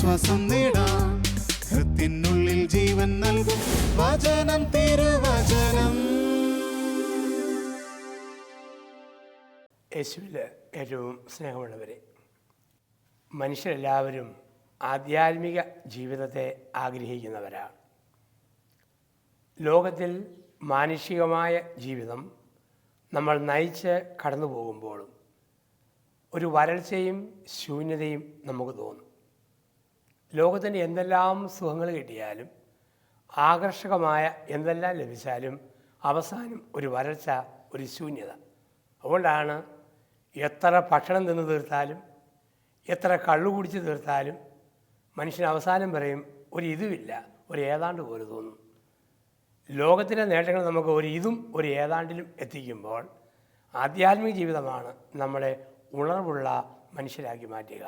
ആശ്വാസം നേടാം. ഹൃത്തിനുള്ളിൽ ജീവൻ നൽകും വചനം, തിരുവചനം. യേശുവിൽ ഏറ്റവും സ്നേഹമുള്ളവരെ, മനുഷ്യരെല്ലാവരും ആധ്യാത്മിക ജീവിതത്തെ ആഗ്രഹിക്കുന്നവരാണ്. ലോകത്തിൽ മാനുഷികമായ ജീവിതം നമ്മൾ നയിച്ച് കടന്നു പോകുമ്പോഴും ഒരു വരൾച്ചയും ശൂന്യതയും നമുക്ക് തോന്നും. ലോകത്തിന് എന്തെല്ലാം സുഖങ്ങൾ കിട്ടിയാലും ആകർഷകമായ എന്തെല്ലാം ലഭിച്ചാലും അവസാനം ഒരു വരൾച്ച, ഒരു ശൂന്യത. അതുകൊണ്ടാണ് എത്ര ഭക്ഷണം തിന്ന് തീർത്താലും എത്ര കള്ളു കുടിച്ച് തീർത്താലും മനുഷ്യൻ അവസാനം പറയും ഒരു ഇതുമില്ല, ഒരു ഏതാണ്ട് പോലെ തോന്നും. ലോകത്തിൻ്റെ നേട്ടങ്ങൾ നമുക്ക് ഒരു ഇതും ഒരു ഏതാണ്ടിലും എത്തിക്കുമ്പോൾ ആധ്യാത്മിക ജീവിതമാണ് നമ്മളെ ഉണർവുള്ള മനുഷ്യരാക്കി മാറ്റുക,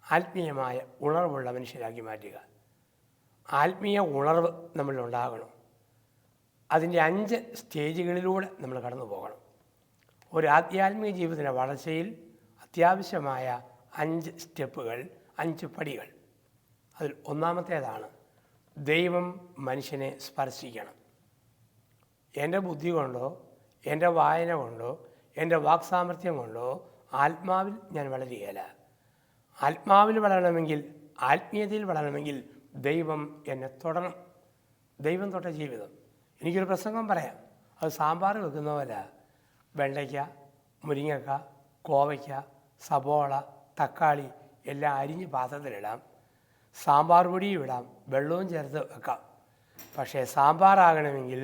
ആത്മീയമായ ഉണർവുള്ള മനുഷ്യരാക്കി മാറ്റുക. ആത്മീയ ഉണർവ് നമ്മളിലുണ്ടാകണം. അതിൻ്റെ 5 സ്റ്റേജുകളിലൂടെ നമ്മൾ കടന്നു പോകണം. ഒരു ആധ്യാത്മിക ജീവിതത്തിൻ്റെ വളർച്ചയിൽ അത്യാവശ്യമായ 5 സ്റ്റെപ്പുകൾ, 5 പടികൾ. അതിൽ ഒന്നാമത്തേതാണ് ദൈവം മനുഷ്യനെ സ്പർശിക്കണം. എൻ്റെ ബുദ്ധി കൊണ്ടോ എൻ്റെ വായന കൊണ്ടോ എൻ്റെ വാക്സാമർത്ഥ്യം കൊണ്ടോ ആത്മാവിൽ ഞാൻ വളരുകയില്ല. ആത്മാവിൽ വളരണമെങ്കിൽ, ആത്മീയതയിൽ വളരണമെങ്കിൽ ദൈവം എന്നെ തൊടണം. ദൈവം തൊട്ട ജീവിതം. എനിക്കൊരു പ്രസംഗം പറയാം. അത് സാമ്പാർ വെക്കുന്ന പോലെ വെണ്ടയ്ക്ക, മുരിങ്ങക്ക, കോവയ്ക്ക, സബോള, തക്കാളി എല്ലാം അരിഞ്ഞ് പാത്രത്തിലിടാം. സാമ്പാർ പൊടിയും ഇടാം, വെള്ളവും ചേർത്ത് വെക്കാം. പക്ഷേ സാമ്പാറാകണമെങ്കിൽ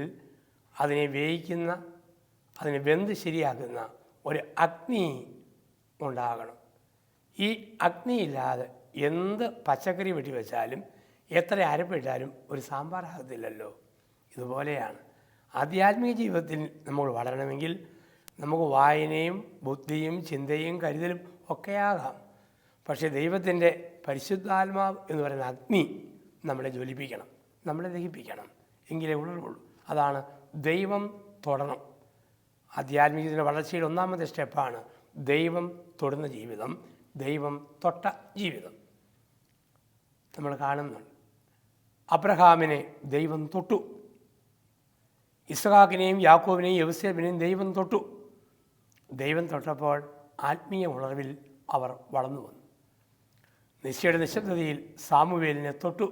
അതിനെ വേവിക്കുന്ന, അതിനെ വെന്ത് ശരിയാക്കുന്ന ഒരു അഗ്നി ഉണ്ടാകണം. ഈ അഗ്നിയില്ലാതെ എന്ത് പച്ചക്കറി വെട്ടി വെച്ചാലും എത്ര അരപ്പിട്ടാലും ഒരു സാമ്പാറാകത്തില്ലല്ലോ. ഇതുപോലെയാണ് ആധ്യാത്മിക ജീവിതത്തിൽ നമ്മൾ വളരണമെങ്കിൽ നമുക്ക് വായനയും ബുദ്ധിയും ചിന്തയും കരുതലും ഒക്കെയാകാം. പക്ഷേ ദൈവത്തിൻ്റെ പരിശുദ്ധാത്മാവ് എന്ന് പറയുന്ന അഗ്നി നമ്മളെ ജ്വലിപ്പിക്കണം, നമ്മളെ ദഹിപ്പിക്കണം, എങ്കിലേ ഉണർവുള്ളൂ. അതാണ് ദൈവം തൊടണം. ആധ്യാത്മിക ജീവിതത്തിൻ്റെ വളർച്ചയുടെ ഒന്നാമത്തെ സ്റ്റെപ്പാണ് ദൈവം തൊടുന്ന ജീവിതം, ദൈവം തൊട്ട ജീവിതം. നമ്മൾ കാണുന്നുണ്ട്, അബ്രഹാമിനെ ദൈവം തൊട്ടു, ഇസ്ഹാക്കിനെയും യാക്കോബിനെയും യോസേഫിനെയും ദൈവം തൊട്ടു. ദൈവം തൊട്ടപ്പോൾ ആത്മീയ ഉണർവിൽ അവർ വളർന്നു വന്നു. നിശ്ചയുടെ നിശബ്ദതയിൽ സാമുവേലിനെ തൊട്ടു,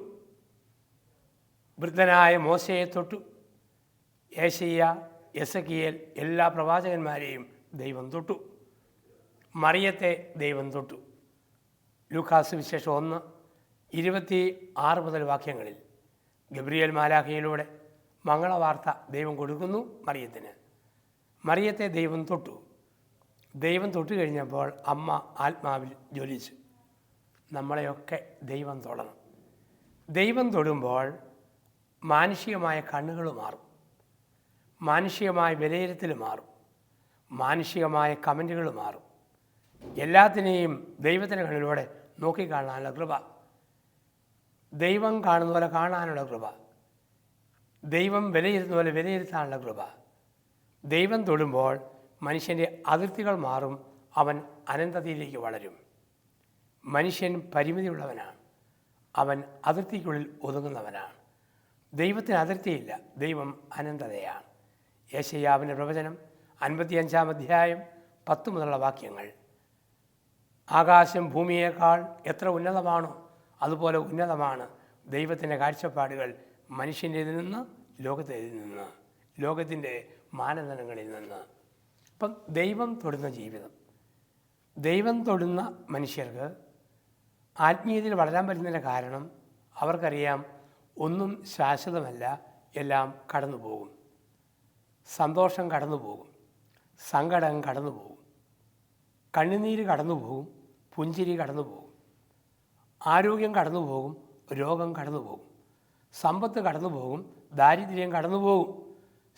വൃദ്ധനായ മോശയെ തൊട്ടു, യേശയ്യ, എസക്കിയേൽ എല്ലാ പ്രവാചകന്മാരെയും ദൈവം തൊട്ടു. മറിയത്തെ ദൈവം തൊട്ടു. ലൂക്കാസ് സുവിശേഷം 1:26 മുതൽ വാക്യങ്ങളിൽ ഗബ്രിയേൽ മാലാഖയിലൂടെ മംഗളവാർത്ത ദൈവം കൊടുക്കുന്നു മറിയത്തിന്. മറിയത്തെ ദൈവം തൊട്ടു. ദൈവം തൊട്ടു കഴിഞ്ഞപ്പോൾ അമ്മ ആത്മാവിൽ ജ്വലിച്ചു. നമ്മളെയൊക്കെ ദൈവം തൊടണം. ദൈവം തൊടുമ്പോൾ മാനുഷികമായ കണ്ണുകൾ മാറും, മാനുഷികമായ വിലയിരുത്തൽ മാറും, മാനുഷികമായ കമൻറ്റുകൾ മാറും. എല്ലാത്തിനെയും ദൈവത്തിൻ്റെ കണ്ണിലൂടെ നോക്കിക്കാണാനുള്ള കൃപ, ദൈവം കാണുന്ന പോലെ കാണാനുള്ള കൃപ, ദൈവം വിലയിരുത്തുന്ന പോലെ വിലയിരുത്താനുള്ള കൃപ. ദൈവം തൊടുമ്പോൾ മനുഷ്യൻ്റെ അതിർത്തികൾ മാറും, അവൻ അനന്തതയിലേക്ക് വളരും. മനുഷ്യൻ പരിമിതിയുള്ളവനാണ്, അവൻ അതിർത്തിക്കുള്ളിൽ ഒതുങ്ങുന്നവനാണ്. ദൈവത്തിന് അതിർത്തിയില്ല, ദൈവം അനന്തതയാണ്. യെശയ്യാവിൻ്റെ പ്രവചനം 55-ാം അധ്യായം 10 മുതലുള്ള വാക്യങ്ങൾ. ആകാശം ഭൂമിയേക്കാൾ എത്ര ഉന്നതമാണോ അതുപോലെ ഉന്നതമാണ് ദൈവത്തിൻ്റെ കാഴ്ചപ്പാടുകൾ മനുഷ്യൻ്റേതിൽ നിന്ന്, ലോകത്തേതിൽ നിന്ന്, ലോകത്തിൻ്റെ മാനദണ്ഡങ്ങളിൽ നിന്ന്. അപ്പം ദൈവം തൊടുന്ന ജീവിതം, ദൈവം തൊടുന്ന മനുഷ്യർക്ക് ആത്മീയതയിൽ വളരാൻ പറ്റുന്നതിൻ്റെ കാരണം അവർക്കറിയാം ഒന്നും ശാശ്വതമല്ല, എല്ലാം കടന്നു പോകും. സന്തോഷം കടന്നു പോകും, സങ്കടം കടന്നു പോകും, കണ്ണുനീര് കടന്നു പോകും, പുഞ്ചിരി കടന്നു പോകും, ആരോഗ്യം കടന്നു പോകും, രോഗം കടന്നു പോകും, സമ്പത്ത് കടന്നു പോകും, ദാരിദ്ര്യം കടന്നു പോകും.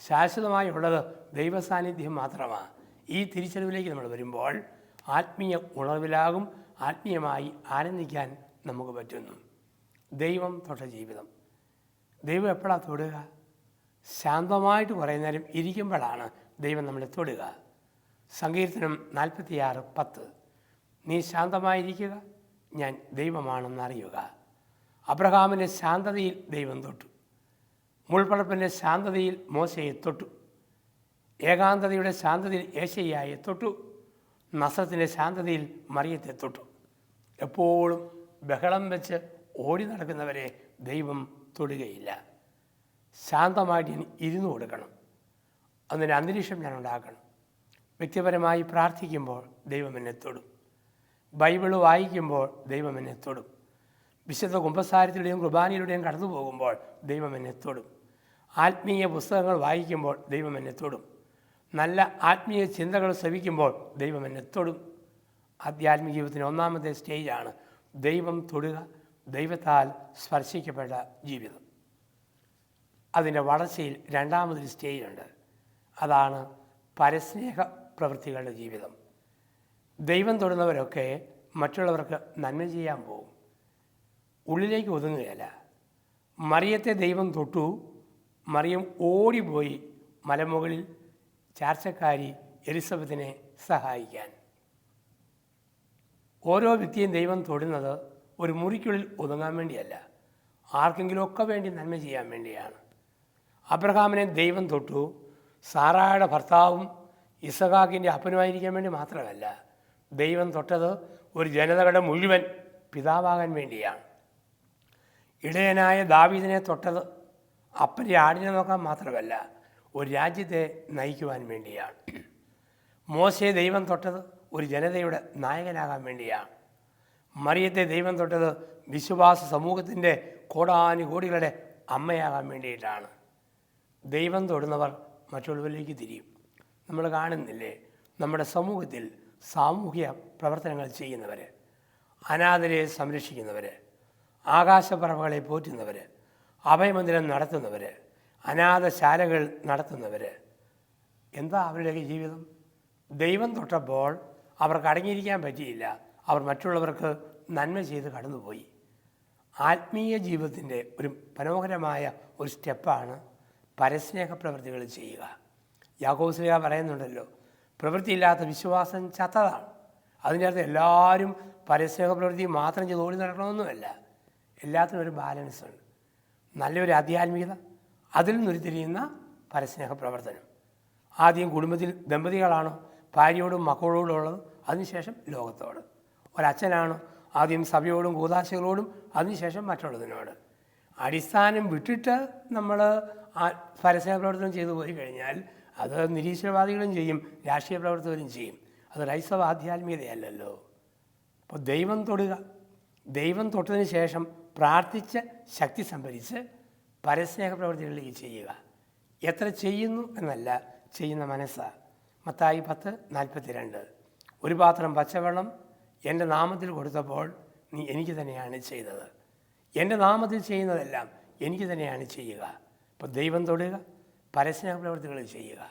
ശാശ്വതമായുള്ളത് ദൈവസാന്നിധ്യം മാത്രമാണ്. ഈ തിരിച്ചറിവിലേക്ക് നമ്മൾ വരുമ്പോൾ ആത്മീയ ഉണർവിലാകും, ആത്മീയമായി ആനന്ദിക്കാൻ നമുക്ക് പറ്റുന്നു. ദൈവം തൊട്ട ജീവിതം. ദൈവം എപ്പോഴാണ് തൊടുക? ശാന്തമായിട്ട് കുറേ നേരം ഇരിക്കുമ്പോഴാണ് ദൈവം നമ്മളെ തൊടുക. സങ്കീർത്തനം 46:10. നീ ശാന്തമായിരിക്കുക, ഞാൻ ദൈവമാണെന്നറിയുക. അബ്രഹാമിൻ്റെ ശാന്തതയിൽ ദൈവം തൊട്ടു. മുൾപ്പടപ്പിൻ്റെ ശാന്തതയിൽ മോശയെ തൊട്ടു. ഏകാന്തതയുടെ ശാന്തതയിൽ ഏശയ്യായെ തൊട്ടു. നസ്രത്തിൻ്റെ ശാന്തതയിൽ മറിയത്തെ തൊട്ടു. എപ്പോഴും ബഹളം വെച്ച് ഓടി നടക്കുന്നവരെ ദൈവം തൊടുകയില്ല. ശാന്തമായിട്ട് ഞാൻ ഇരുന്നു കൊടുക്കണം. അതിൻ്റെ അന്തരീക്ഷം ഞാൻ ഉണ്ടാക്കണം. വ്യക്തിപരമായി പ്രാർത്ഥിക്കുമ്പോൾ ദൈവം എന്നെ തൊടും. ബൈബിള് വായിക്കുമ്പോൾ ദൈവം എന്നെ തൊടും. വിശുദ്ധ കുമ്പസാരത്തിലൂടെയും കുർബാനയിലൂടെയും കടന്നു പോകുമ്പോൾ ദൈവം എന്നെ തൊടും. ആത്മീയ പുസ്തകങ്ങൾ വായിക്കുമ്പോൾ ദൈവം എന്നെ തൊടും. നല്ല ആത്മീയ ചിന്തകൾ ശ്രവിക്കുമ്പോൾ ദൈവം എന്നെ തൊടും. ആധ്യാത്മിക ജീവിതത്തിന് ഒന്നാമത്തെ സ്റ്റേജാണ് ദൈവം തൊടുക, ദൈവത്താൽ സ്പർശിക്കപ്പെട്ട ജീവിതം. അതിൻ്റെ വളർച്ചയിൽ രണ്ടാമതൊരു സ്റ്റേജുണ്ട്. അതാണ് പരസ്നേഹ പ്രവൃത്തികളുടെ ജീവിതം. ദൈവം തൊടുന്നവരൊക്കെ മറ്റുള്ളവർക്ക് നന്മ ചെയ്യാൻ പോകും, ഉള്ളിലേക്ക് ഒതുങ്ങുകയല്ല. മറിയത്തെ ദൈവം തൊട്ടു. മറിയം ഓടിപ്പോയി മലമുകളിൽ ചാർച്ചക്കാരി എലിസബത്തിനെ സഹായിക്കാൻ. ഓരോ വ്യക്തിയും ദൈവം തൊടുന്നത് ഒരു മുറിക്കുള്ളിൽ ഒതുങ്ങാൻ വേണ്ടിയല്ല, ആർക്കെങ്കിലുമൊക്കെ വേണ്ടി നന്മ ചെയ്യാൻ വേണ്ടിയാണ്. അബ്രഹാമിനെ ദൈവം തൊട്ടു. സാറായുടെ ഭർത്താവും ഇസഹാക്കിൻ്റെ അപ്പനുമായിരിക്കാൻ വേണ്ടി മാത്രമല്ല, ദൈവം തൊട്ടത് ഒരു ജനതകളുടെ മുഴുവൻ പിതാവാകാൻ വേണ്ടിയാണ്. ഇടയനായ ദാവീദിനെ തൊട്ടത് അപ്പൻ്റെ ആടിനെ നോക്കാൻ മാത്രമല്ല, ഒരു രാജ്യത്തെ നയിക്കുവാൻ വേണ്ടിയാണ്. മോശയെ ദൈവം തൊട്ടത് ഒരു ജനതയുടെ നായകനാകാൻ വേണ്ടിയാണ്. മറിയത്തെ ദൈവം തൊട്ടത് വിശ്വാസ സമൂഹത്തിൻ്റെ കോടാനുകോടികളുടെ അമ്മയാകാൻ വേണ്ടിയിട്ടാണ്. ദൈവം തൊടുന്നവർ മറ്റുള്ളവരിലേക്ക് തിരിയും. നമ്മൾ കാണുന്നില്ലേ, നമ്മുടെ സമൂഹത്തിൽ സാമൂഹ്യ പ്രവർത്തനങ്ങൾ ചെയ്യുന്നവർ, അനാഥരെ സംരക്ഷിക്കുന്നവർ, ആകാശപ്പറവകളെ പോറ്റുന്നവർ, അഭയമന്ദിരം നടത്തുന്നവർ, അനാഥശാലകൾ നടത്തുന്നവർ. എന്താ അവരുടെയൊക്കെ ജീവിതം? ദൈവം തൊട്ടപ്പോൾ അവർക്ക് അടങ്ങിയിരിക്കാൻ പറ്റിയില്ല. അവർ മറ്റുള്ളവർക്ക് നന്മ ചെയ്ത് കടന്നുപോയി. ആത്മീയ ജീവിതത്തിൻ്റെ ഒരു മനോഹരമായ ഒരു സ്റ്റെപ്പാണ് പരസ്നേഹ പ്രവൃത്തികൾ ചെയ്യുക. യാക്കോബ് ശ്ലീഹ പറയുന്നുണ്ടല്ലോ, പ്രവൃത്തിയില്ലാത്ത വിശ്വാസം ചത്തതാണ്. അതിൻ്റെ അർത്ഥം എല്ലാവരും പരസ്നേഹ പ്രവൃത്തി മാത്രം ചെയ്ത് ഓടി നടക്കണമെന്നുമല്ല. എല്ലാത്തിനും ഒരു ബാലൻസ് ഉണ്ട്. നല്ലൊരു ആധ്യാത്മികത, അതിൽ നിന്നുരുത്തിരിയുന്ന പരസ്നേഹ പ്രവർത്തനം. ആദ്യം കുടുംബത്തിൽ ദമ്പതികളാണോ ഭാര്യയോടും മക്കളോടും ഉള്ളത്, അതിനുശേഷം ലോകത്തോട്. ഒരച്ഛനാണോ ആദ്യം സഭയോടും കൂതാശകളോടും, അതിനുശേഷം മറ്റുള്ളതിനോട്. അടിസ്ഥാനം വിട്ടിട്ട് നമ്മൾ പരസ്നേഹ പ്രവർത്തനം ചെയ്തു പോയി കഴിഞ്ഞാൽ അത് നിരീശ്വരവാദികളും ചെയ്യും, രാഷ്ട്രീയ പ്രവർത്തകരും ചെയ്യും. അത് ക്രൈസ്തവ ആധ്യാത്മികതയല്ലല്ലോ. അപ്പോൾ ദൈവം തൊടുക, ദൈവം തൊട്ടതിന് ശേഷം പ്രാർത്ഥിച്ച് ശക്തി സംഭരിച്ച് പരസ്നേഹ പ്രവൃത്തികളിലേക്ക് ചെയ്യുക. എത്ര ചെയ്യുന്നു എന്നല്ല, ചെയ്യുന്ന മനസ്സാണ്. മത്തായി 10:42. ഒരു പാത്രം പച്ചവെള്ളം എൻ്റെ നാമത്തിൽ കൊടുത്തപ്പോൾ നീ എനിക്ക് തന്നെയാണ് ചെയ്തത്. എൻ്റെ നാമത്തിൽ ചെയ്യുന്നതെല്ലാം എനിക്ക് തന്നെയാണ് ചെയ്യുക. അപ്പോൾ ദൈവം തൊടുക, പരസ്നേഹ പ്രവൃത്തികൾ ചെയ്യുക.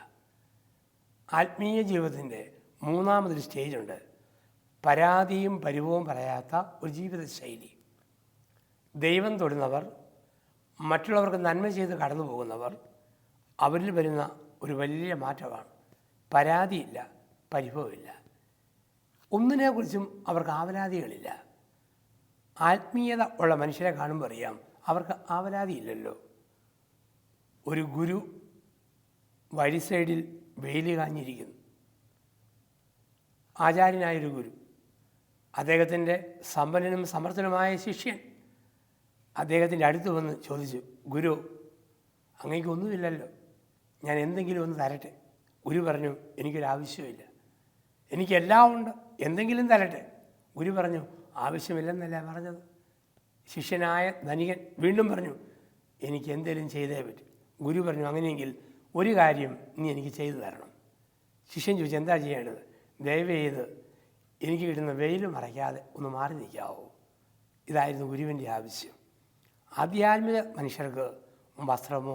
ആത്മീയ ജീവിതത്തിൻ്റെ മൂന്നാമതൊരു സ്റ്റേജുണ്ട്, പരാതിയും പരിഭവവും പറയാത്ത ഒരു ജീവിതശൈലി. ദൈവം തൊടുന്നവർ, മറ്റുള്ളവർക്ക് നന്മ ചെയ്ത് കടന്നു പോകുന്നവർ, അവരിൽ വരുന്ന ഒരു വലിയ മാറ്റമാണ് പരാതിയില്ല, പരിഭവമില്ല. ഒന്നിനെക്കുറിച്ചും അവർക്ക് ആവലാതികളില്ല. ആത്മീയത ഉള്ള മനുഷ്യരെ കാണുമ്പോൾ അറിയാം അവർക്ക് ആവലാതിയില്ലല്ലോ. ഒരു ഗുരു വഴി സൈഡിൽ വെയിൽ കാഞ്ഞിരിക്കുന്നു. ആചാര്യനായൊരു ഗുരു, അദ്ദേഹത്തിൻ്റെ സമ്പന്നനും സമർത്ഥനുമായ ശിഷ്യൻ അദ്ദേഹത്തിൻ്റെ അടുത്ത് വന്ന് ചോദിച്ചു, ഗുരു, അങ്ങേക്കൊന്നുമില്ലല്ലോ, ഞാൻ എന്തെങ്കിലും ഒന്ന് തരട്ടെ. ഗുരു പറഞ്ഞു, എനിക്കൊരാവശ്യമില്ല, എനിക്കെല്ലാം ഉണ്ട്, എന്തെങ്കിലും തരട്ടെ. ഗുരു പറഞ്ഞു, ആവശ്യമില്ലെന്നല്ല പറഞ്ഞത്. ശിഷ്യനായ ധനികൻ വീണ്ടും പറഞ്ഞു, എനിക്ക് എന്തെങ്കിലും ചെയ്തേ പറ്റും. ഗുരു പറഞ്ഞു, അങ്ങനെയെങ്കിൽ ഒരു കാര്യം നീ എനിക്ക് ചെയ്തു തരണം. ശിഷ്യൻ ചോദിച്ചു, എന്താ ചെയ്യേണ്ടത്? ദയവ് ചെയ്ത് എനിക്ക് കിട്ടുന്ന വെയിൽ മറയ്ക്കാതെ ഒന്ന് മാറി നിൽക്കാവോ? ഇതായിരുന്നു ഗുരുവിൻ്റെ ആവശ്യം. ആധ്യാത്മിക മനുഷ്യർക്ക് വസ്ത്രമോ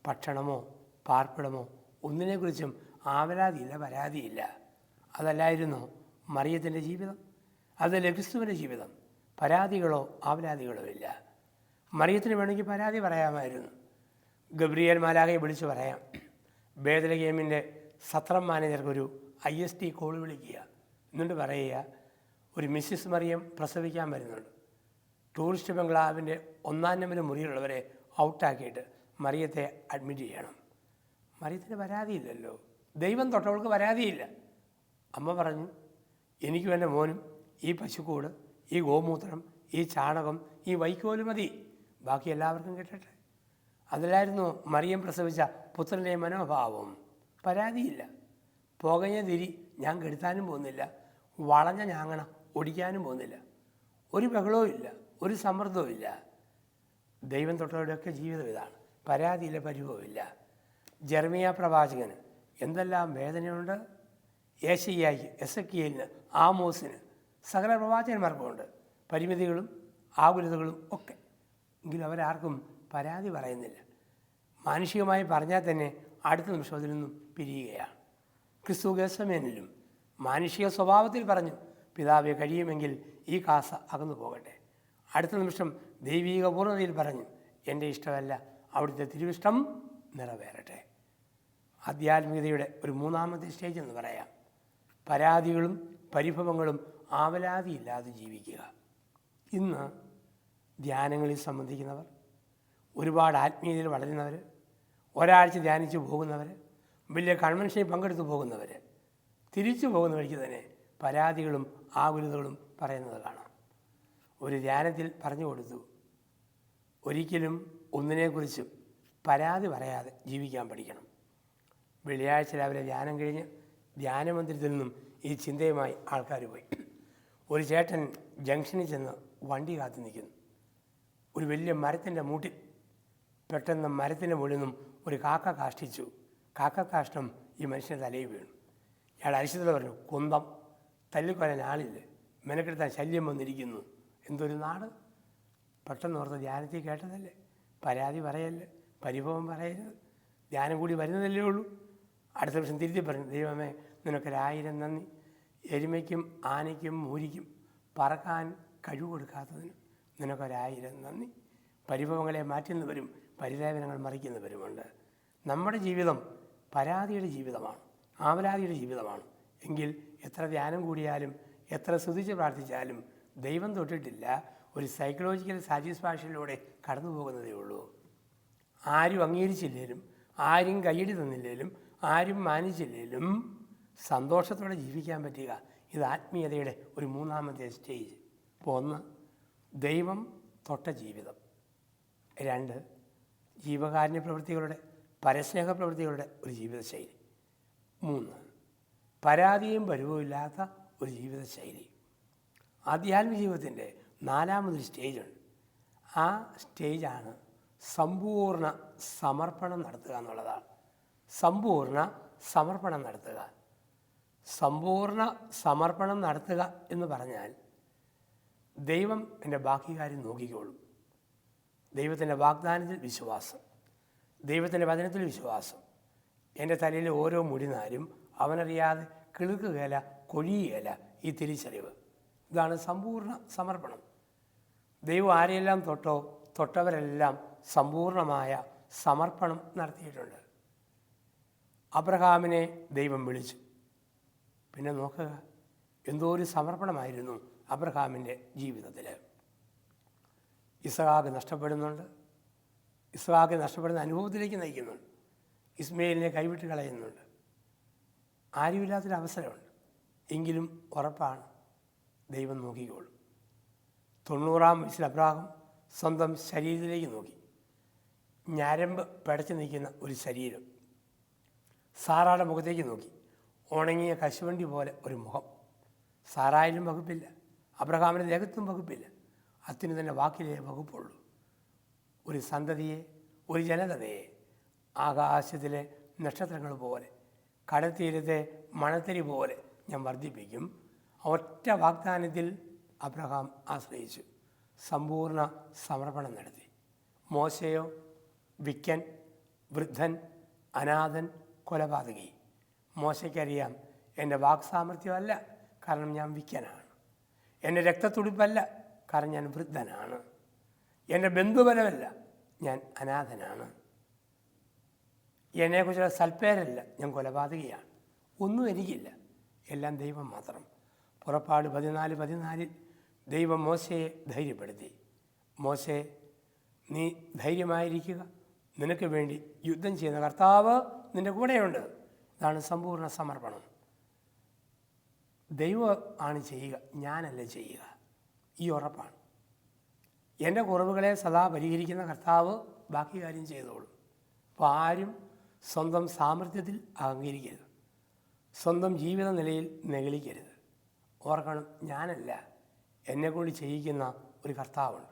ഭക്ഷണമോ പാർപ്പിടമോ ഒന്നിനെക്കുറിച്ചും ആവലാതിയില്ല, പരാതിയില്ല. അതല്ലായിരുന്നു മറിയത്തിൻ്റെ ജീവിതം, അതല്ല ക്രിസ്തുവിൻ്റെ ജീവിതം. പരാതികളോ ആവലാതികളോ ഇല്ല. മറിയത്തിന് വേണമെങ്കിൽ പരാതി പറയാമായിരുന്നു. ഗബ്രിയേൽ മാലാഖയെ വിളിച്ചു പറയാം. ബേത്ലഹേമിൻ്റെ സത്രം മാനേജർക്കൊരു ISD കോൾ വിളിക്കുക, എന്നിട്ട് പറയുക, ഒരു മിസ്സിസ് മറിയം പ്രസവിക്കാൻ വരുന്നുണ്ട്. ടൂറിസ്റ്റ് ബംഗ്ലാവിൻ്റെ 1-ാം നമ്പർ മുറിയിലുള്ളവരെ ഔട്ടാക്കിയിട്ട് മറിയത്തെ അഡ്മിറ്റ് ചെയ്യണം. മറിയത്തിന് പരാതിയില്ലല്ലോ, ദൈവം തൊട്ടവൾക്ക് പരാതിയില്ല. അമ്മ പറഞ്ഞു, എനിക്കും എൻ്റെ മോനും ഈ പശുക്കൂട്, ഈ ഗോമൂത്രം, ഈ ചാണകം, ഈ വൈക്കോല് മതി, ബാക്കി എല്ലാവർക്കും കിട്ടട്ടെ. അതിലായിരുന്നു മറിയം പ്രസവിച്ച പുത്രൻ്റെ മനോഭാവം. പരാതിയില്ല. പുകഞ്ഞ തിരി ഞാൻ കെടുത്താനും പോകുന്നില്ല, വളഞ്ഞ ഞാങ്ങണ ഒടിക്കാനും പോകുന്നില്ല. ഒരു ബഹളവും ഇല്ല, ഒരു സമ്മർദ്ദവും ഇല്ല. ദൈവം തൊട്ടവരുടെയൊക്കെ ജീവിതം ഇതാണ്. പരാതിയില്ല, പരിഭവമില്ല. ജെറമിയ പ്രവാചകന് എന്തെല്ലാം വേദനയുണ്ട്. യേശയ്യായ്ക്ക്, എസക്കിയേലിന്, ആമോസിന്, സകല പ്രവാചകന്മാർക്കുമുണ്ട് പരിമിതികളും ആകുലതകളും ഒക്കെ. എങ്കിലും അവരാർക്കും പരാതി പറയുന്നില്ല. മാനുഷികമായി പറഞ്ഞാൽ തന്നെ അടുത്ത നിമിഷത്തിൽ നിന്നും പിരിയുകയാണ്. ക്രിസ്തു ഗെത്സമേനിലും മാനുഷിക സ്വഭാവത്തിൽ പറഞ്ഞു, പിതാവെ കഴിയുമെങ്കിൽ ഈ കാസ അകന്നു പോകട്ടെ. അടുത്ത നിമിഷം ദൈവീക പൂർണ്ണതയിൽ പറഞ്ഞു, എൻ്റെ ഇഷ്ടമല്ല അവിടുത്തെ തിരുവിഷ്ടം നിറവേറട്ടെ. ആധ്യാത്മികതയുടെ ഒരു 3-ാമത്തെ സ്റ്റേജ് എന്ന് പറയാം. പരാതികളും പരിഭവങ്ങളും ആവലാതിയില്ലാതെ ജീവിക്കുക. ഇന്ന് ധ്യാനങ്ങളിൽ സംബന്ധിക്കുന്നവർ, ഒരുപാട് ആത്മീയതയിൽ വളരുന്നവർ, ഒരാഴ്ച ധ്യാനിച്ച് പോകുന്നവർ, വലിയ കൺവെൻഷനിൽ പങ്കെടുത്ത് പോകുന്നവർ, തിരിച്ചു പോകുന്ന വഴിക്ക് തന്നെ പരാതികളും ആകുലതകളും പറയുന്നത് കാണാം. ഒരു ധ്യാനത്തിൽ പറഞ്ഞു കൊടുത്തു, ഒരിക്കലും ഒന്നിനെക്കുറിച്ചും പരാതി പറയാതെ ജീവിക്കാൻ പഠിക്കണം. വെള്ളിയാഴ്ച രാവിലെ ധ്യാനം കഴിഞ്ഞ് ധ്യാനമന്ദിരത്തിൽ നിന്നും ഈ ചിന്തയുമായി ആൾക്കാർ പോയി. ഒരു ചേട്ടൻ ജംഗ്ഷനിൽ ചെന്ന് വണ്ടി കാത്തു നിൽക്കുന്നു. ഒരു വലിയ മരത്തിൻ്റെ മൂട്ടിൽ പെട്ടെന്ന് മരത്തിൻ്റെ മുകളിൽ നിന്നും ഒരു കാക്ക കാഷ്ടിച്ചു. കാക്കക്കാഷ്ടം ഈ മനുഷ്യൻ്റെ തലയിൽ വീണു. ഇയാൾ അരിശത്തോടെ പറഞ്ഞു, കുന്തം, തല്ലിക്കൊല്ലാൻ ആളില്ല, മെനക്കെടുത്താൻ ശല്യം വന്നിരിക്കുന്നു. എന്തൊരു നാട്! പെട്ടെന്ന് ഓർത്ത് ധ്യാനത്തിൽ കേട്ടതല്ലേ, പരാതി പറയല്ലേ, പരിഭവം പറയരുത്, ധ്യാനം കൂടി വരുന്നതല്ലേ ഉള്ളൂ. അടുത്ത ദിവസം തിരുത്തി പറഞ്ഞു, ദൈവമേ നിനക്കൊരായിരം നന്ദി, എരുമയ്ക്കും ആനയ്ക്കും മൂരിക്കും പറക്കാൻ കഴിവ് കൊടുക്കാത്തതിന് നിനക്കൊരായിരം നന്ദി. പരിഭവങ്ങളെ മാറ്റുന്നവരും പരിദേവനങ്ങൾ മറിക്കുന്നവരുമുണ്ട്. നമ്മുടെ ജീവിതം പരാതിയുടെ ജീവിതമാണ്, ആവലാതിയുടെ ജീവിതമാണ്. എങ്കിൽ എത്ര ധ്യാനം കൂടിയാലും എത്ര സ്തുതിച്ച് പ്രാർത്ഥിച്ചാലും ദൈവം തൊട്ടിട്ടില്ല. ഒരു സൈക്കോളജിക്കൽ സാറ്റിസ്ഫാക്ഷനിലൂടെ കടന്നു പോകുന്നതേ ഉള്ളൂ. ആരും അംഗീകരിച്ചില്ലേലും, ആരും കയ്യടി തന്നില്ലേലും, ആരും മാനിച്ചില്ലേലും സന്തോഷത്തോടെ ജീവിക്കാൻ പറ്റുക, ഇത് ആത്മീയതയുടെ ഒരു 3-ാമത്തെ സ്റ്റേജ്. അപ്പോൾ 1, ദൈവം തൊട്ട ജീവിതം. 2, ജീവകാരുണ്യ പ്രവൃത്തികളുടെ, പരസ്നേഹ പ്രവൃത്തികളുടെ ഒരു ജീവിതശൈലി. 3, പരാതിയും പരിവവും ഇല്ലാത്ത ഒരു ജീവിതശൈലി. ആധ്യാത്മിക ജീവിതത്തിൻ്റെ 4-ാമതൊരു സ്റ്റേജുണ്ട്. ആ സ്റ്റേജാണ് സമ്പൂർണ്ണ സമർപ്പണം നടത്തുക എന്നുള്ളതാണ്. സമ്പൂർണ്ണ സമർപ്പണം നടത്തുക. സമ്പൂർണ്ണ സമർപ്പണം നടത്തുക എന്ന് പറഞ്ഞാൽ ദൈവം എൻ്റെ ബാക്കി കാര്യം നോക്കിക്കോളും. ദൈവത്തിൻ്റെ വാഗ്ദാനത്തിൽ വിശ്വാസം, ദൈവത്തിൻ്റെ വചനത്തിൽ വിശ്വാസം. എൻ്റെ തലയിലെ ഓരോ മുടിനാരും അവനറിയാതെ കിളുക്കുകയില്ല, കൊഴിയുകയില്ല, ഈ തിരിച്ചറിവ്. ഇതാണ് സമ്പൂർണ്ണ സമർപ്പണം. ദൈവം ആരെയെല്ലാം തൊട്ടവരെല്ലാം സമ്പൂർണമായ സമർപ്പണം നടത്തിയിട്ടുണ്ട്. അബ്രഹാമിനെ ദൈവം വിളിച്ചു. പിന്നെ നോക്കുക, എന്തോ ഒരു സമർപ്പണമായിരുന്നു അബ്രഹാമിൻ്റെ ജീവിതത്തിൽ. ഇസ്ഹാക്ക് നഷ്ടപ്പെടുന്നുണ്ട്. ഇസ്ഹാക്ക് നഷ്ടപ്പെടുന്ന അനുഭവത്തിലേക്ക് നയിക്കുന്നുണ്ട്. ഇസ്മയിലിനെ കൈവിട്ട് കളയുന്നുണ്ട്. ആരുമില്ലാത്തൊരവസരമുണ്ട്. എങ്കിലും ഉറപ്പാണ്, ദൈവം നോക്കിക്കോളും. 90-ാം വയസ്സിൽ അബ്രഹാം സ്വന്തം ശരീരത്തിലേക്ക് നോക്കി. ഞരമ്പ് പിടച്ചു നിൽക്കുന്ന ഒരു ശരീരം. സാറായുടെ മുഖത്തേക്ക് നോക്കി. ഉണങ്ങിയ കശുവണ്ടി പോലെ ഒരു മുഖം. സാറായിലും വകുപ്പില്ല, അബ്രഹാമിൻ്റെ ദേഹത്തും വകുപ്പില്ല. അത്തിന് തന്നെ വാക്കിലേ വകുപ്പുള്ളൂ. ഒരു സന്തതിയെ, ഒരു ജനതയെ ആകാശത്തിലെ നക്ഷത്രങ്ങൾ പോലെ, കടൽത്തീരത്തെ മണത്തരി പോലെ ഞാൻ വർദ്ധിപ്പിക്കും. ഒറ്റ വാഗ്ദാനത്തിൽ അബ്രഹാം ആശ്രയിച്ചു. സമ്പൂർണ്ണ സമർപ്പണം നടത്തി. മോശയോ വിക്കൻ, വൃദ്ധൻ, അനാഥൻ, കൊലപാതകി. മോശയ്ക്കറിയാം, എൻ്റെ വാക്സാമർഥ്യമല്ല, കാരണം ഞാൻ വിക്കനാണ്. എൻ്റെ രക്തത്തുടിപ്പല്ല, കാരണം ഞാൻ വൃദ്ധനാണ്. എൻ്റെ ബന്ധുബലമല്ല, ഞാൻ അനാഥനാണ്. എന്നെക്കുറിച്ചുള്ള സൽപ്പേരല്ല, ഞാൻ കൊലപാതകിയാണ്. ഒന്നും എനിക്കില്ല, എല്ലാം ദൈവം മാത്രം. പുറപ്പാട് 14:14 ദൈവം മോശയെ ധൈര്യപ്പെടുത്തി. മോശെ, നീ ധൈര്യമായിരിക്കുക, നിനക്ക് വേണ്ടി യുദ്ധം ചെയ്യുന്ന കർത്താവ് നിൻ്റെ കൂടെയുണ്ട്. ഇതാണ് സമ്പൂർണ്ണ സമർപ്പണം. ദൈവം ആണ് ചെയ്യുക, ഞാനല്ല ചെയ്യുക. ഈ ഉറപ്പാണ്. എൻ്റെ കുറവുകളെ സദാ പരിഹരിക്കുന്ന കർത്താവ് ബാക്കി കാര്യം ചെയ്തോളും. അപ്പോൾ ആരും സ്വന്തം സാമർഥ്യത്തിൽ അഹങ്കരിക്കരുത്, സ്വന്തം ജീവിത നിലയിൽ നെഗളിക്കരുത്. ഓർക്കണം, ഞാനല്ല, എന്നെക്കൊണ്ട് ചെയ്യിക്കുന്ന ഒരു കർത്താവുണ്ട്.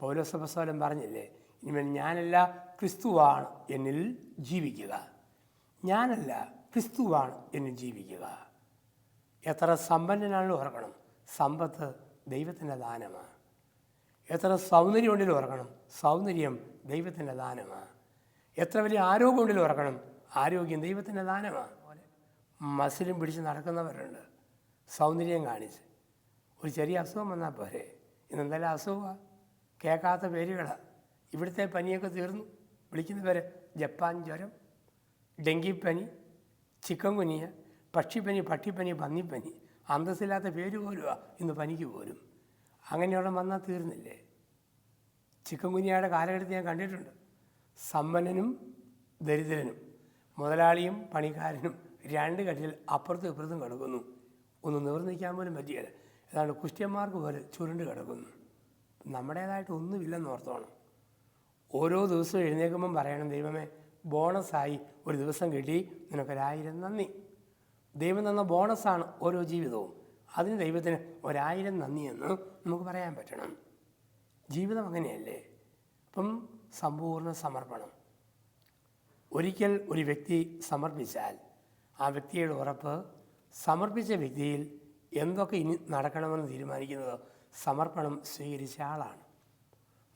പൗലോസ് അപ്പോസ്തലൻ പറഞ്ഞില്ലേ, ഇനിമേൽ ഞാനല്ല, ക്രിസ്തുവാണ് എന്നിൽ ജീവിക്കുക. ഞാനല്ല, ക്രിസ്തുവാണ് എന്നിൽ ജീവിക്കുക. എത്ര സമ്പന്നനാണെങ്കിലും ഓർക്കണം, സമ്പത്ത് ദൈവത്തിൻ്റെ ദാനമാണ്. എത്ര സൗന്ദര്യം ഉണ്ടെങ്കിലും ഓർക്കണം, സൗന്ദര്യം ദൈവത്തിൻ്റെ ദാനമാണ്. എത്ര വലിയ ആരോഗ്യം ഉണ്ടെങ്കിലും ഓർക്കണം, ആരോഗ്യം ദൈവത്തിൻ്റെ ദാനമാണ്. മസിലും പിടിച്ച് നടക്കുന്നവരുണ്ട് സൗന്ദര്യം കാണിച്ച്. ഒരു ചെറിയ അസുഖം വന്നാൽ പോരെ, ഇന്നെന്തെല്ലാം അസുഖമാണ്, കേൾക്കാത്ത പേരുകളാണ്. ഇവിടുത്തെ പനിയൊക്കെ തീർന്നു. വിളിക്കുന്ന പേര് ജപ്പാൻ ജ്വരം, ഡെങ്കിപ്പനി, ചിക്കൻ കുനിയ, പക്ഷിപ്പനി, പട്ടിപ്പനി, പന്നിപ്പനി, അന്തസ്സില്ലാത്ത പേര് പോലുമാണ് ഇന്ന് പനിക്ക് പോലും. അങ്ങനെയുള്ള വന്നാൽ തീർന്നില്ലേ? ചിക്കൻ കുനിയയുടെ കാലഘട്ടത്തിൽ ഞാൻ കണ്ടിട്ടുണ്ട്. സമ്പന്നനും ദരിദ്രനും, മുതലാളിയും പണിക്കാരനും രണ്ട് കട്ടിൽ അപ്പുറത്തും ഇപ്പുറത്തും കിടക്കുന്നു. ഒന്ന് നിവർന്ന് നിൽക്കാൻ പോലും പറ്റിയല്ല. ഏതാണ്ട് കുഷ്ഠ്യന്മാർക്ക് പോലെ ചുരുണ്ട് കിടക്കുന്നു. നമ്മുടേതായിട്ട് ഒന്നുമില്ലെന്ന് ഓർത്തോണം. ഓരോ ദിവസവും എഴുന്നേൽക്കുമ്പം പറയണം, ദൈവമേ, ബോണസായി ഒരു ദിവസം കിട്ടി, നിനക്കൊരായിരം നന്ദി. ദൈവം തന്ന ബോണസാണ് ഓരോ ജീവിതവും. അതിന് ദൈവത്തിന് 1000 നന്ദിയെന്ന് നമുക്ക് പറയാൻ പറ്റണം. ജീവിതം അങ്ങനെയല്ലേ? അപ്പം സമ്പൂർണ്ണ സമർപ്പണം. ഒരിക്കൽ ഒരു വ്യക്തി സമർപ്പിച്ചാൽ ആ വ്യക്തിയുടെ ഉറപ്പ്, സമർപ്പിച്ച വ്യക്തിയിൽ എന്തൊക്കെ ഇനി നടക്കണമെന്ന് തീരുമാനിക്കുന്നത് സമർപ്പണം സ്വീകരിച്ച ആളാണ്.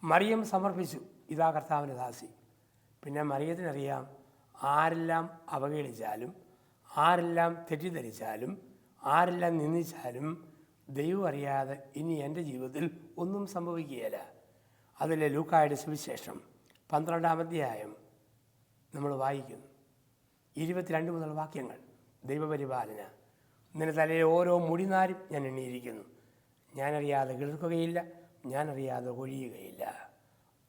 മറിയം സമർപ്പിച്ചു, ഇതാ കർത്താവിൻ്റെ ദാസി. പിന്നെ മറിയത്തിനറിയാം, ആരെല്ലാം അവഹേളിച്ചാലും, ആരെല്ലാം തെറ്റിദ്ധരിച്ചാലും, ആരെല്ലാം നിന്ദിച്ചാലും ദൈവം അറിയാതെ ഇനി എൻ്റെ ജീവിതത്തിൽ ഒന്നും സംഭവിക്കുകയില്ല. അതിലെ ലൂക്കായുടെ സുവിശേഷം 12-ാം അധ്യായം നമ്മൾ വായിക്കുന്നു. 22 മുതൽ വാക്യങ്ങൾ. ദൈവപരിപാലന. നിന്റെ തലയിലെ ഓരോ മുടിനാരും ഞാൻ എണ്ണിയിരിക്കുന്നു. ഞാനറിയാതെ കിളിർക്കുകയില്ല, ഞാനറിയാതെ ഒഴിയുകയില്ല.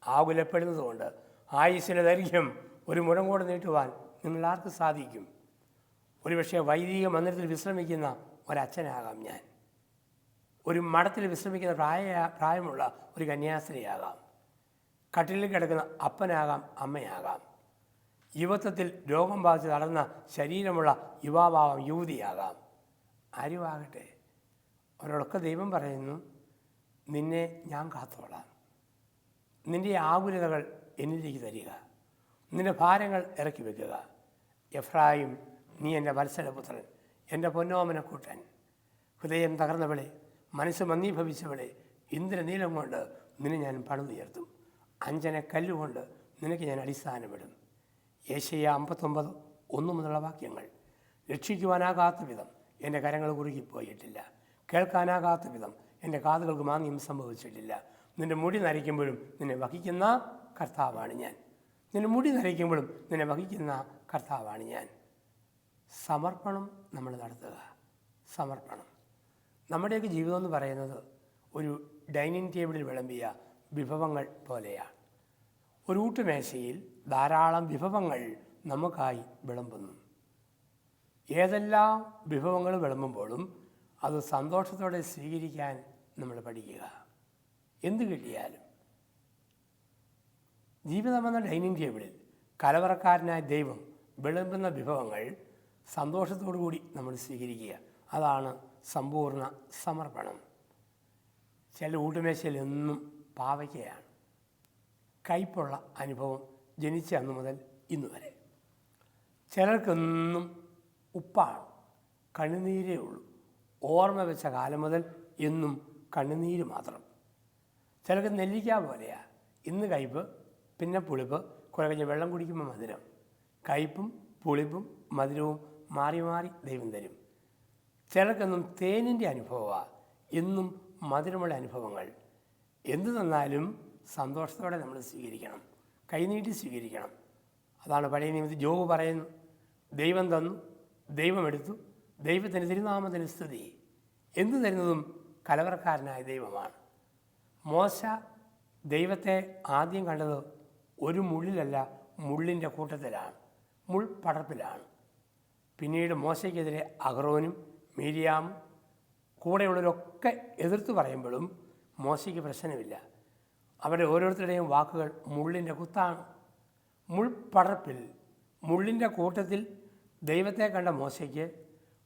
ആകുലപ്പെടുന്നതുകൊണ്ട് ആയുസ്സിൻ്റെ ദൈർഘ്യം ഒരു മുഴം കൂടെ നീട്ടുവാൻ നിങ്ങളാർക്ക് സാധിക്കും? ഒരുപക്ഷെ വൈദിക മന്ദിരത്തിൽ വിശ്രമിക്കുന്ന ഒരച്ഛനാകാം ഞാൻ. ഒരു മഠത്തിൽ വിശ്രമിക്കുന്ന പ്രായമുള്ള ഒരു കന്യാസ്ത്രീയാകാം. കട്ടിലിൽ കിടക്കുന്ന അപ്പനാകാം, അമ്മയാകാം. യുവത്വത്തിൽ രോഗം ബാധിച്ച് തളർന്ന ശരീരമുള്ള യുവാവാകാം, യുവതിയാകാം. ആരുമാകട്ടെ, അവരോടൊക്കെ ദൈവം പറയുന്നു, നിന്നെ ഞാൻ കാത്തോളാം. നിൻ്റെ ആകുലതകൾ എന്നിലേക്ക് തരിക, നിൻ്റെ ഭാരങ്ങൾ ഇറക്കി വയ്ക്കുക. എഫ്രായിം, നീ എൻ്റെ വത്സലപുത്രൻ, എൻ്റെ പൊന്നോമനക്കൂട്ടൻ. ഹൃദയം തകർന്നവളെ, മനസ്സ് മന്ദീഭവിച്ചവളെ, ഇന്ദ്രനീലം കൊണ്ട് നിന്നെ ഞാൻ പണിതുയർത്തും. അഞ്ചന കല്ലുകൊണ്ട് നിനക്ക് ഞാൻ അടിസ്ഥാനമിടും. യേശയ്യ 59:1 മുതലുള്ള വാക്യങ്ങൾ. രക്ഷിക്കുവാനാകാത്ത വിധം എൻ്റെ കരങ്ങൾ കുറുകിപ്പോയിട്ടില്ല, കേൾക്കാനാകാത്ത വിധം എൻ്റെ കാതുകൾക്ക് മാന്യം സംഭവിച്ചിട്ടില്ല. നിൻ്റെ മുടി നരയ്ക്കുമ്പോഴും നിന്നെ വഹിക്കുന്ന കർത്താവാണ് ഞാൻ. നിൻ്റെ മുടി നരയ്ക്കുമ്പോഴും നിന്നെ വഹിക്കുന്ന കർത്താവാണ് ഞാൻ. സമർപ്പണം നമ്മൾ നടത്തുക. സമർപ്പണം. നമ്മുടെയൊക്കെ ജീവിതം എന്ന് പറയുന്നത് ഒരു ഡൈനിങ് ടേബിളിൽ വിളമ്പിയ വിഭവങ്ങൾ പോലെയാണ്. ഒരു ഊട്ടുമേശയിൽ ധാരാളം വിഭവങ്ങൾ നമുക്കായി വിളമ്പുന്നു. ഏതെല്ലാം വിഭവങ്ങൾ വിളമ്പുമ്പോഴും അത് സന്തോഷത്തോടെ സ്വീകരിക്കാൻ നമ്മൾ പഠിക്കുക. എന്ത് കിട്ടിയാലും. ജീവിതമെന്ന ഡൈനിങ് ടേബിളിൽ കലവറക്കാരനായ ദൈവം വിളമ്പുന്ന വിഭവങ്ങൾ സന്തോഷത്തോടു കൂടി നമ്മൾ സ്വീകരിക്കുക. അതാണ് സമ്പൂർണ്ണ സമർപ്പണം. ചില ഊട്ടുമേശയിൽ എന്നും പാവയ്ക്കയാണ്. കയ്പുള്ള അനുഭവം ജനിച്ച അന്ന് മുതൽ ഇന്ന് വരെ. ചിലർക്കെന്നും ഉപ്പാണ്, കണ്ണുനീരേ ഉള്ളൂ. ഓർമ്മ വെച്ച കാലം മുതൽ എന്നും കണ്ണുനീര് മാത്രം. ചിലർക്ക് നെല്ലിക്ക പോലെയാണ്. ഇന്ന് കയ്പ്, പിന്നെ പുളിപ്പ്, കുറെ കഴിഞ്ഞ് വെള്ളം കുടിക്കുമ്പോൾ മധുരം. കയ്പും പുളിപ്പും മധുരവും മാറി മാറി ദൈവം തരും. ചിലർക്കെന്നും തേനിൻ്റെ അനുഭവമാണ്, എന്നും മധുരമുള്ള അനുഭവങ്ങൾ. എന്തു തന്നാലും സന്തോഷത്തോടെ നമ്മൾ സ്വീകരിക്കണം, കൈനീട്ടി സ്വീകരിക്കണം. അതാണ് പഴയ നിയമത്തിൽ ജോബ് പറയുന്നു, ദൈവം തന്നു, ദൈവം എടുത്തു, ദൈവത്തിന് തിരുനാമത്തിന് സ്തുതി. എന്തു തരുന്നതും കലവറക്കാരനായ ദൈവമാണ്. മോശ ദൈവത്തെ ആദ്യം കണ്ടത് ഒരു മുള്ളിലല്ല, മുള്ളിൻ്റെ കൂട്ടത്തിലാണ്, മുൾപടർപ്പിലാണ്. പിന്നീട് മോശയ്ക്കെതിരെ അഹ്റോനും മീരിയാമും കൂടെയുള്ളവരൊക്കെ എതിർത്ത് പറയുമ്പോഴും മോശയ്ക്ക് പ്രശ്നമില്ല. അവരുടെ ഓരോരുത്തരുടെയും വാക്കുകൾ മുള്ളിൻ്റെ കുത്താണ്. മുൾപടർപ്പിൽ മുള്ളിൻ്റെ കൂട്ടത്തിൽ ദൈവത്തെ കണ്ട മോശയ്ക്ക്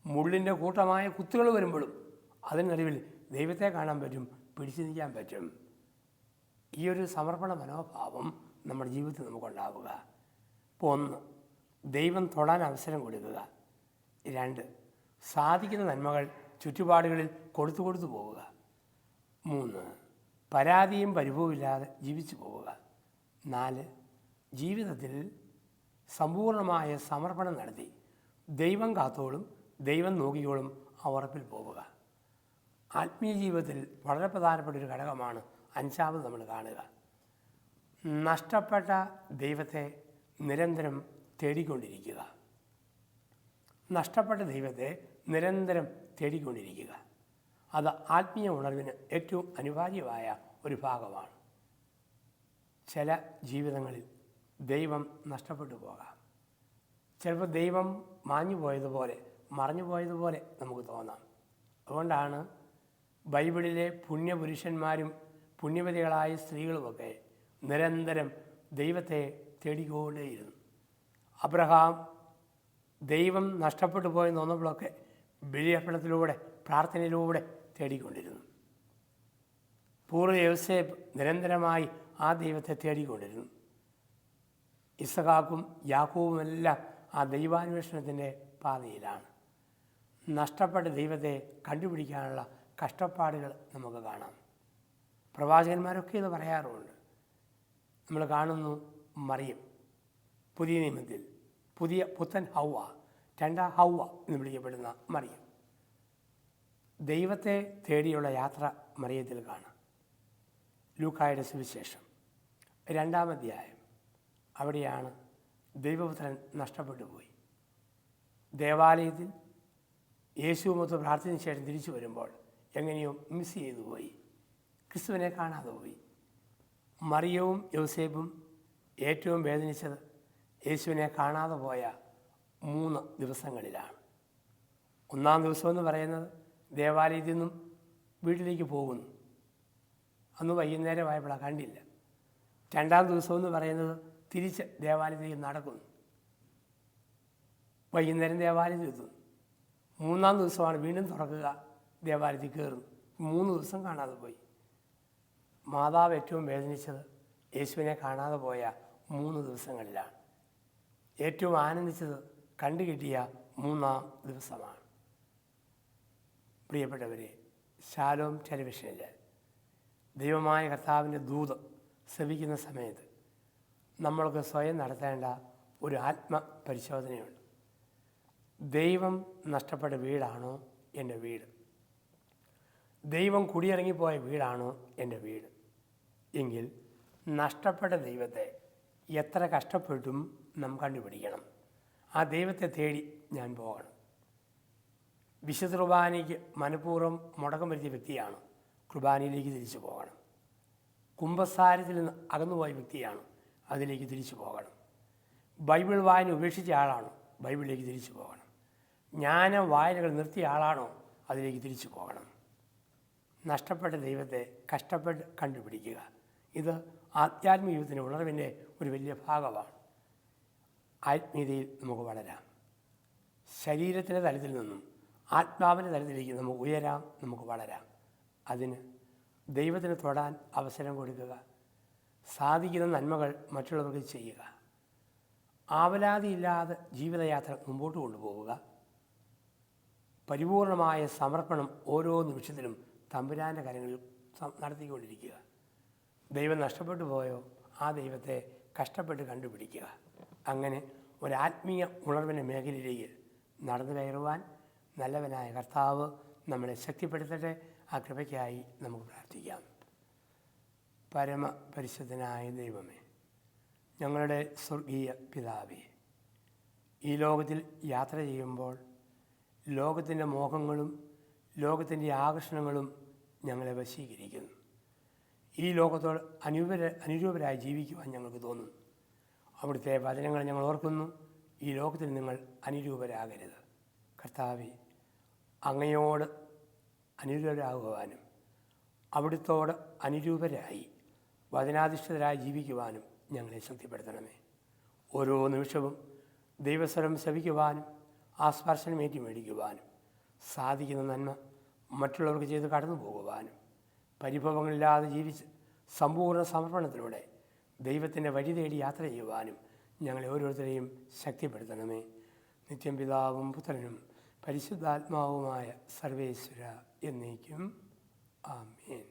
മുള്ളിൻ്റെ കൂട്ടമായ കുത്തുകൾ വരുമ്പോഴും അതിനറിവിൽ ദൈവത്തെ കാണാൻ പറ്റും, പിടിച്ചു നിൽക്കാൻ പറ്റും. ഈ ഒരു സമർപ്പണ മനോഭാവം നമ്മുടെ ജീവിതത്തിൽ നമുക്കുണ്ടാവുക. ഇപ്പോൾ 1, ദൈവം തൊടാൻ അവസരം കൊടുക്കുക. 2, സാധിക്കുന്ന നന്മകൾ ചുറ്റുപാടുകളിൽ കൊടുത്തു പോവുക. 3, പരാതിയും പരിഭവമില്ലാതെ ജീവിച്ചു പോവുക. 4, ജീവിതത്തിൽ സമ്പൂർണമായ സമർപ്പണം നടത്തി ദൈവം കാത്തോളും ദൈവം നോക്കിക്കോളും ആ ഉറപ്പിൽ പോവുക. ആത്മീയ ജീവിതത്തിൽ വളരെ പ്രധാനപ്പെട്ട ഒരു ഘടകമാണ് 5ാമത് നമ്മൾ കാണുക. നഷ്ടപ്പെട്ട ദൈവത്തെ നിരന്തരം തേടിക്കൊണ്ടിരിക്കുക. നഷ്ടപ്പെട്ട ദൈവത്തെ നിരന്തരം തേടിക്കൊണ്ടിരിക്കുക. അത് ആത്മീയ ഉണർവിന് ഏറ്റവും അനിവാര്യമായ ഒരു ഭാഗമാണ്. ചില ജീവിതങ്ങളിൽ ദൈവം നഷ്ടപ്പെട്ടു പോകാം. ചിലപ്പോൾ ദൈവം മാഞ്ഞു പോയതുപോലെ, മറഞ്ഞു പോയതുപോലെ നമുക്ക് തോന്നാം. അതുകൊണ്ടാണ് ബൈബിളിലെ പുണ്യപുരുഷന്മാരും പുണ്യവതികളായ സ്ത്രീകളുമൊക്കെ നിരന്തരം ദൈവത്തെ തേടിക്കൊണ്ടേയിരുന്നു. അബ്രഹാം ദൈവം നഷ്ടപ്പെട്ടു പോയെന്ന് തോന്നുമ്പോഴൊക്കെ ബലിയർപ്പണത്തിലൂടെ, പ്രാർത്ഥനയിലൂടെ തേടിക്കൊണ്ടിരുന്നു. പൂർവ്വ യോസേപ്പ് നിരന്തരമായി ആ ദൈവത്തെ തേടിക്കൊണ്ടിരുന്നു. ഇസഹാക്കും യാക്കോബുമെല്ലാം ആ ദൈവാന്വേഷണത്തിൻ്റെ പാതയിലാണ്. നഷ്ടപ്പെട്ട ദൈവത്തെ കണ്ടുപിടിക്കാനുള്ള കഷ്ടപ്പാടുകൾ നമുക്ക് കാണാം. പ്രവാചകന്മാരൊക്കെ ഇത് പറയാറുമുണ്ട്. നമ്മൾ കാണുന്നു മറിയം, പുതിയ നിയമത്തിൽ പുത്തൻ ഹൗവ, 2ാം ഹൗവ എന്ന് വിളിക്കപ്പെടുന്ന മറിയം. ദൈവത്തെ തേടിയുള്ള യാത്ര മറിയത്തിൽ കാണാം. ലൂക്കായുടെ സുവിശേഷം 2ാം അധ്യായം, അവിടെയാണ് ദൈവപുത്രൻ നഷ്ടപ്പെട്ടു പോയി. ദേവാലയത്തിൽ യേശുവുമൊത്ത് പ്രാർത്ഥിച്ചതിന് ശേഷം തിരിച്ചു വരുമ്പോൾ എങ്ങനെയോ മിസ് ചെയ്തു പോയി, ക്രിസ്തുവിനെ കാണാതെ പോയി. മറിയവും യോസേപ്പും ഏറ്റവും വേദനിച്ചത് യേശുവിനെ കാണാതെ പോയ 3 ദിവസങ്ങളിലാണ്. 1-ാം ദിവസമെന്ന് പറയുന്നത് ദേവാലയത്തിൽ നിന്നും വീട്ടിലേക്ക് പോകുന്നു. അന്ന് വൈകുന്നേരമായപ്പോഴാണ് കണ്ടില്ല. 2-ാം ദിവസമെന്ന് പറയുന്നത് തിരിച്ച് ദേവാലയത്തിലേക്ക് നടക്കുന്നു. വൈകുന്നേരം ദേവാലയത്തിൽ എത്തുന്നു. 3-ാം ദിവസമാണ് വീണ്ടും തുറക്കുക, ദേവാലയത്തിൽ കയറുന്നു. 3 ദിവസം കാണാതെ പോയി. മാതാവ് ഏറ്റവും വേദനിച്ചത് യേശുവിനെ കാണാതെ പോയ 3 ദിവസങ്ങളിലാണ്. ഏറ്റവും ആനന്ദിച്ചത് കണ്ടുകിട്ടിയ 3-ാം ദിവസമാണ്. പ്രിയപ്പെട്ടവരെ, ശാലോം ടെലിവിഷനിൽ ദൈവമായ കർത്താവിൻ്റെ ദൂത് ശ്രവിക്കുന്ന സമയത്ത് നമ്മൾക്ക് സ്വയം നടത്തേണ്ട ഒരു ആത്മപരിശോധനയുണ്ട്. ദൈവം നഷ്ടപ്പെട്ട വീടാണോ എൻ്റെ വീട്? ദൈവം കുടിയിറങ്ങിപ്പോയ വീടാണോ എൻ്റെ വീട്? എങ്കിൽ നഷ്ടപ്പെട്ട ദൈവത്തെ എത്ര കഷ്ടപ്പെട്ടും നാം കണ്ടുപിടിക്കണം. ആ ദൈവത്തെ തേടി ഞാൻ പോകണം. വിശുദ്ധ കുർബാനയ്ക്ക് മനഃപൂർവ്വം മുടക്കം വരുത്തിയ വ്യക്തിയാണ്, കുർബാനയിലേക്ക് തിരിച്ചു പോകണം. കുംഭസാരത്തിൽ നിന്ന് അകന്നുപോയ വ്യക്തിയാണ്, അതിലേക്ക് തിരിച്ചു പോകണം. ബൈബിൾ വായന ഉപേക്ഷിച്ച ആളാണോ? ബൈബിളിലേക്ക് തിരിച്ചു പോകണം. ജ്ഞാന വായനകൾ നിർത്തിയ ആളാണോ? അതിലേക്ക് തിരിച്ചു പോകണം. നഷ്ടപ്പെട്ട ദൈവത്തെ കഷ്ടപ്പെട്ട് കണ്ടുപിടിക്കുക. ഇത് ആധ്യാത്മിക ജീവിതത്തിൻ്റെ ഉണർവിൻ്റെ ഒരു വലിയ ഭാഗമാണ്. ആത്മീയതയിൽ നമുക്ക് വളരാം. ശരീരത്തിൻ്റെ തലത്തിൽ നിന്നും ആത്മാവിൻ്റെ തലത്തിലേക്ക് നമുക്ക് ഉയരാം, നമുക്ക് വളരാം. അതിന് ദൈവത്തിന് തൊടാൻ അവസരം കൊടുക്കുക. സാധിക്കുന്ന നന്മകൾ മറ്റുള്ളവർക്ക് ചെയ്യുക. ആവലാതിയില്ലാതെ ജീവിതയാത്ര മുമ്പോട്ട് കൊണ്ടുപോവുക. പരിപൂർണമായ സമർപ്പണം ഓരോ നിമിഷത്തിലും തമ്പുരാൻ്റെ കാര്യങ്ങളിൽ നടത്തിക്കൊണ്ടിരിക്കുക. ദൈവം നഷ്ടപ്പെട്ടു പോയോ? ആ ദൈവത്തെ കഷ്ടപ്പെട്ട് കണ്ടുപിടിക്കുക. അങ്ങനെ ഒരാത്മീയ ഉണർവിൻ്റെ മേഖലയിലേക്ക് നടന്നു കയറുവാൻ നല്ലവനായ കർത്താവ് നമ്മളെ ശക്തിപ്പെടുത്തട്ടെ. ആ കൃപയ്ക്കായി നമുക്ക് പ്രാർത്ഥിക്കാം. പരമപരിശുദ്ധനായ ദൈവമേ, ഞങ്ങളുടെ സ്വർഗീയ പിതാവേ, ഈ ലോകത്തിൽ യാത്ര ചെയ്യുമ്പോൾ ലോകത്തിൻ്റെ മോഹങ്ങളും ലോകത്തിൻ്റെ ആകർഷണങ്ങളും ഞങ്ങളെ വശീകരിക്കുന്നു. ഈ ലോകത്തോട് അനുരൂപരായി ജീവിക്കുവാൻ ഞങ്ങൾക്ക് തോന്നുന്നു. അവിടുത്തെ വചനങ്ങൾ ഞങ്ങൾ ഓർക്കുന്നു. ഈ ലോകത്തിൽ നിങ്ങൾ അനുരൂപരാകരുത്. കർത്താവേ, അങ്ങയോട് അനുരൂപരാകുവാനും അവിടുത്തോട് അനുരൂപരായി വചനാധിഷ്ഠിതരായി ജീവിക്കുവാനും ഞങ്ങളെ ശക്തിപ്പെടുത്തണമേ. ഓരോ നിമിഷവും ദൈവസ്വരം ശ്രവിക്കുവാനും ആ സ്പർശനം മേടിക്കുവാനും സാധിക്കുന്ന നന്മ മറ്റുള്ളവർക്ക് ചെയ്ത് കടന്നു പോകുവാനും പരിഭവങ്ങളില്ലാതെ ജീവിച്ച് സമ്പൂർണ്ണ സമർപ്പണത്തിലൂടെ ദൈവത്തിൻ്റെ വഴി തേടി യാത്ര ചെയ്യുവാനും ഞങ്ങളെ ഓരോരുത്തരെയും ശക്തിപ്പെടുത്തണമേ. നിത്യം പിതാവും പുത്രനും പരിശുദ്ധാത്മാവുമായ സർവേശ്വര എന്നേക്കും. ആമേൻ.